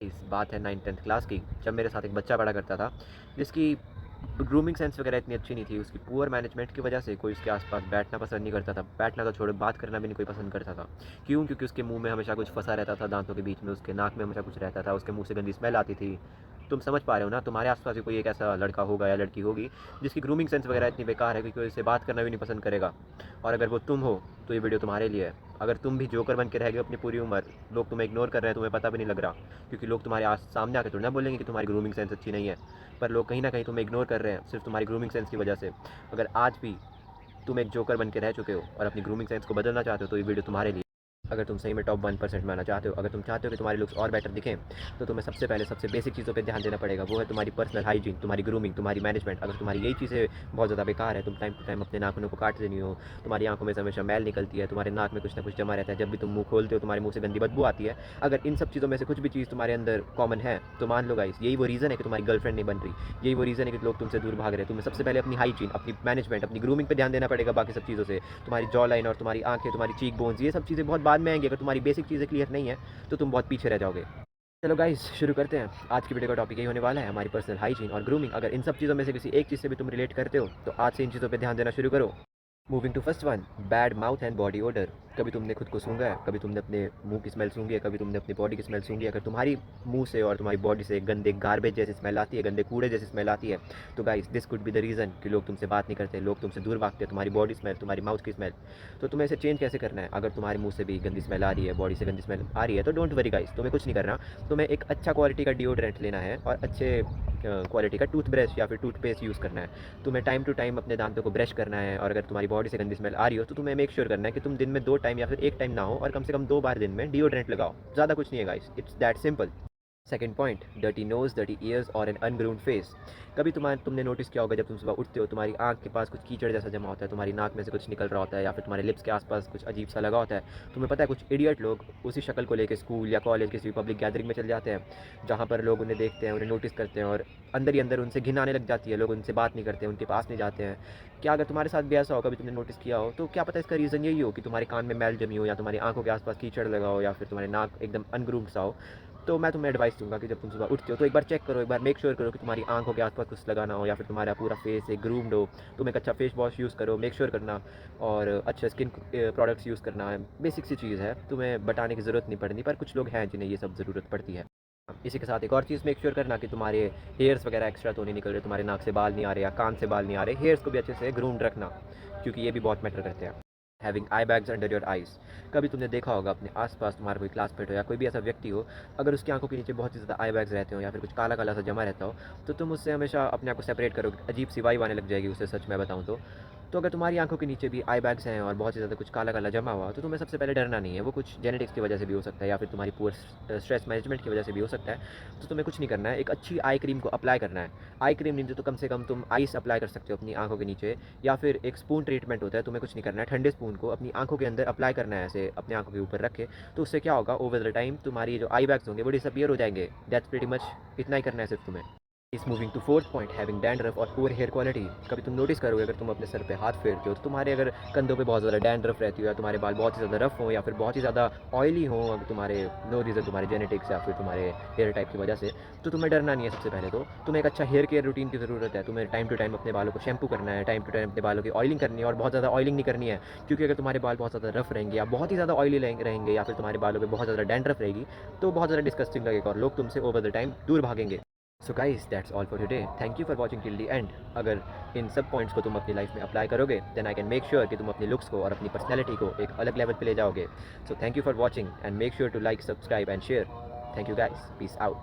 इस बात है 9th-10th क्लास की, जब मेरे साथ एक बच्चा पढ़ा करता था, जिसकी ग्रूमिंग सेंस वगैरह इतनी अच्छी नहीं थी। उसकी पुअर मैनेजमेंट की वजह से कोई उसके आस-पास बैठना पसंद नहीं करता था। बैठना तो छोड़ो, बात करना भी नहीं कोई पसंद करता था। क्यों? क्योंकि उसके मुँह में हमेशा कुछ फँसा रहता था दाँतों के बीच में, उसके नाक में हमेशा कुछ रहता था, उसके मुँह से गंदी स्मेल आती थी। तुम समझ पा रहे हो ना? तुम्हारे आस-पास भी कोई एक ऐसा लड़का होगा या लड़की होगी, जिसकी ग्रूमिंग सेंस वगैरह इतनी बेकार है कि कोई उससे बात करना भी नहीं पसंद करेगा। और अगर वो तुम हो, तो ये वीडियो तुम्हारे लिए है। अगर तुम भी जोकर बन के रह गए अपनी पूरी उम्र, लोग तुम्हें इग्नोर कर रहे हैं, तुम्हें पता भी नहीं लग रहा, क्योंकि लोग तुम्हारे सामने आके थोड़ी ना बोलेंगे कि तुम्हारी ग्रूमिंग सेंस अच्छी नहीं है, पर लोग कहीं ना कहीं तुम्हें इग्नोर कर रहे हैं सिर्फ तुम्हारी ग्रूमिंग सेंस की वजह से। अगर आज भी तुम एक जोकर बन के रह चुके हो और अपनी ग्रूमिंग सेंस को बदलना चाहते हो, तो ये वीडियो तुम्हारे लिए। अगर तुम सही में टॉप 1% में आना चाहते हो, अगर तुम चाहते हो कि तुम्हारे लुक्स और बेटर दिखें, तो तुम्हें सबसे पहले सबसे बेसिक चीज़ों पे ध्यान देना पड़ेगा। वो है तुम्हारी पर्सनल हाइजीन, तुम्हारी ग्रूमिंग, तुम्हारी मैनेजमेंट। अगर तुम्हारी यही चीज़ें बहुत ज़्यादा बेकार है, तुम टाइम टू टाइम अपने नाखूनों को काट देनी हो, तुम्हारी आंखों में से हमेशा मैल निकलती है, तुम्हारे नाक में कुछ ना कुछ जमा रहता है, जब भी तुम मुँह खोलते हो तुम्हारे मुँह से गंदी बदबू आती है, अगर इन सब चीज़ों में से कुछ भी चीज़ तुम्हारे अंदर कॉमन है, तो मान लो गाइस, यही वो रीज़न है कि तुम्हारी गर्लफ्रेंड नहीं बन रही। यही वो रीज़न है कि लोग तुमसे दूर भाग रहे हैं। तुम्हें सबसे पहले अपनी हाइजीन, अपनी मैनेजमेंट, अपनी ग्रूमिंग पे ध्यान देना पड़ेगा बाकी सब चीज़ों से। तुम्हारी जॉ लाइन और तुम्हारी आँखें, तुम्हारी चीक बोन्स, ये सब चीज़ें बहुत बाद में आएँगी। अगर तुम्हारी बेसिक चीज़ें क्लियर नहीं है, तो तुम बहुत पीछे रह जाओगे। चलो गाइस, शुरू करते हैं। आज की वीडियो का टॉपिक यही होने वाला है, हमारी पर्सनल हाइजीन और ग्रूमिंग। अगर इन सब चीज़ों में से किसी एक चीज़ से भी तुम रिलेट करते हो, तो आज से इन चीज़ों पे ध्यान देना शुरू करो। Moving to first one, bad mouth and body odour. कभी तुमने खुद को सूंघा है, कभी तुमने अपने मुंह की स्मेल सूंघी है, कभी तुमने अपनी बॉडी की स्मेल सूंघी है। अगर तुम्हारी मुंह से और तुम्हारी बॉडी से गंदे गार्बेज जैसी स्मेल आती है, गंदे कूड़े जैसी स्मेल आती है, तो guys this could be the reason कि लोग तुमसे बात नहीं करते, लोग तुमसे दूर भागते हैं। तुम्हारी बॉडी स्मेल, तुम्हारी माउथ की स्मेल। तो तुम्हें इसे चेंज कैसे करना है? अगर तुम्हारे मुंह से भी गंदी स्मेल आ रही है, बॉडी से गंदी स्मेल आ रही है, तो डोंट वरी गाइस, तुम्हें कुछ नहीं करना। तुम्हें एक अच्छा क्वालिटी का डिओड्रेंट लेना है और अच्छे क्वालिटी का टूथब्रश या फिर टूथपेस्ट यूज़ करना है। तुम्हें टाइम टू टाइम अपने दांतों को ब्रश करना है। और अगर तुम्हारी बॉडी से गंदी स्मेल आ रही हो, तो तुम्हें मेक श्योर करना है कि तुम दिन में 2 टाइम या फिर 1 टाइम ना हो, और कम से कम 2 बार दिन में डिओड्रेंट लगाओ। ज़्यादा कुछ नहीं है guys, it's that simple. Second point, dirty nose, dirty ears और एन अनग्रूम्ड फेस। कभी तुमने नोटिस किया होगा, जब तुम सुबह उठते हो, तुम्हारी आंख के पास कुछ कीचड़ जैसा जमा होता है, तुम्हारी नाक में से कुछ निकल रहा होता है, या फिर तुम्हारे लिप्स के आसपास कुछ अजीब सा लगा होता है। तुम्हें पता है, कुछ इडियट लोग उसी शक्ल को लेकर स्कूल या कॉलेज किसी पब्लिक गैदरिंग में चले जाते हैं, जहाँ पर लोग उन्हें देखते हैं, उन्हें नोटिस करते हैं, और अंदर ही अंदर उनसे घिन आने लग जाती है। लोग उनसे बात नहीं करते, उनके पास नहीं जाते हैं। क्या अगर तुम्हारे साथ भी ऐसा हो, कभी तुमने नोटिस किया हो, तो क्या पता इसका रीज़न यही हो कि तुम्हारे कान में मैल जमी हो, या तुम्हारी आंखों के आसपास कीचड़ लगा हो, या फिर तुम्हारे नाक एकदम अनग्रूम्ड सा हो। तो मैं तुम्हें एडवाइस दूँगा कि जब तुम सुबह उठते हो, तो एक बार चेक करो, एक बार मेक श्योर करो कि तुम्हारी आँखों के आस-पास कुछ लगा ना हो, या फिर तुम्हारा पूरा फेस एक ग्रूम्ड हो। तुम एक अच्छा फेस वॉश यूज़ करो, मेक श्योर करना, और अच्छे स्किन प्रोडक्ट्स यूज़ करना है। बेसिक सी चीज़ है, तुम्हें बताने की ज़रूरत नहीं पड़नी, पर कुछ लोग हैं जिन्हें ये सब ज़रूरत पड़ती है। इसी के साथ एक और चीज़ मेक श्योर करना कि तुम्हारे हेयर्स वगैरह एक्स्ट्रा तो नहीं निकल रहे, तुम्हारे नाक से बाल नहीं आ रहे या कान से बाल नहीं आ रहे। हेयर्स को भी अच्छे से ग्रूम्ड रखना, क्योंकि ये भी बहुत मैटर करते हैं। Having I bags under your eyes. कभी तुमने देखा होगा अपने आस-पास, तुम्हारा कोई क्लासमेट हो या कोई भी ऐसा व्यक्ति हो, अगर उसकी आँखों के नीचे बहुत ही ज़्यादा आई बैग्स रहते हो, या फिर कुछ काला-काला सा जमा रहता हो, तो तुम उससे हमेशा अपने आप को सेपरेट करोगे। अजीब-सी वाइब आने लग जाएगी उससे, सच मैं बताऊँ तो। तो अगर तुम्हारी आँखों के नीचे भी आई बैग्स हैं और बहुत ही ज़्यादा कुछ काला-काला जमा हुआ, तो तुम्हें सबसे पहले डरना नहीं है। वो कुछ जेनेटिक्स की वजह से भी हो सकता है, या फिर तुम्हारी पुअर स्ट्रेस मैनेजमेंट की वजह से भी हो सकता है। तो तुम्हें कुछ नहीं करना है, एक अच्छी आई क्रीम को अप्लाई करना है। आई क्रीम नहीं तो कम से कम तुम आइस अप्लाई कर सकते हो अपनी आँखों के नीचे, या फिर एक स्पून ट्रीटमेंट होता है। तुम्हें कुछ नहीं करना है, ठंडे स्पून को अपनी आँखों के अंदर अप्लाई करना है, ऐसे अपनी आँखों के ऊपर रख के। तो उससे क्या होगा, ओवर द टाइम तुम्हारी जो आई बैग्स होंगे वो डिसअपीयर हो जाएंगे। दैट्स प्रीटी मच, इतना ही करना है सिर्फ तुम्हें। इस moving to fourth point, having dandruff और पुअर हेयर क्वालिटी। कभी तुम नोटिस करोगे, अगर तुम अपने सर पे हाथ फेरते हो, तो तुम्हारे अगर कंधों पे बहुत ज़्यादा डैंड्रफ रहती हो, या तुम्हारे बाल बहुत ही ज़्यादा रफ हो, या फिर बहुत ही ज़्यादा ऑयली हो, अगर तुम्हारे नो रीज़न तुम्हारे जेनेटिक्स या फिर तुम्हारे हेयर टाइप की वजह से, तो तुम्हें डरना नहीं है। सबसे पहले तो तुम्हें एक अच्छा हेयर केयर रूटीन की ज़रूरत है। तुम्हें टाइम टू टाइम अपने बालों को शैम्पू करना है, टाइम टू टाइम अपने बालों की ऑयलिंग करनी है, और बहुत ज़्यादा ऑयलिंग नहीं करनी है। क्योंकि अगर तुम्हारे बाल बहुत ज़्यादा रफ रहेंगे, या बहुत ही ज़्यादा ऑयली रहेंगे, या फिर तुम्हारे बालों पर बहुत ज़्यादा डैंड्रफ रहेगी, तो बहुत ज़्यादा डिस्कस्टिंग लगेगा, और लोग तुमसे ओवर द टाइम दूर भागेंगे। So guys, that's all for today. Thank you for watching till the end. अगर इन सब पॉइंट्स को तुम अपनी लाइफ में अप्लाई करोगे, then I can make sure कि तुम अपनी लुक्स को और अपनी पर्सनैलिटी को एक अलग लेवल पे ले जाओगे। So thank you for watching, and make sure to like, subscribe and share. Thank you guys, peace out.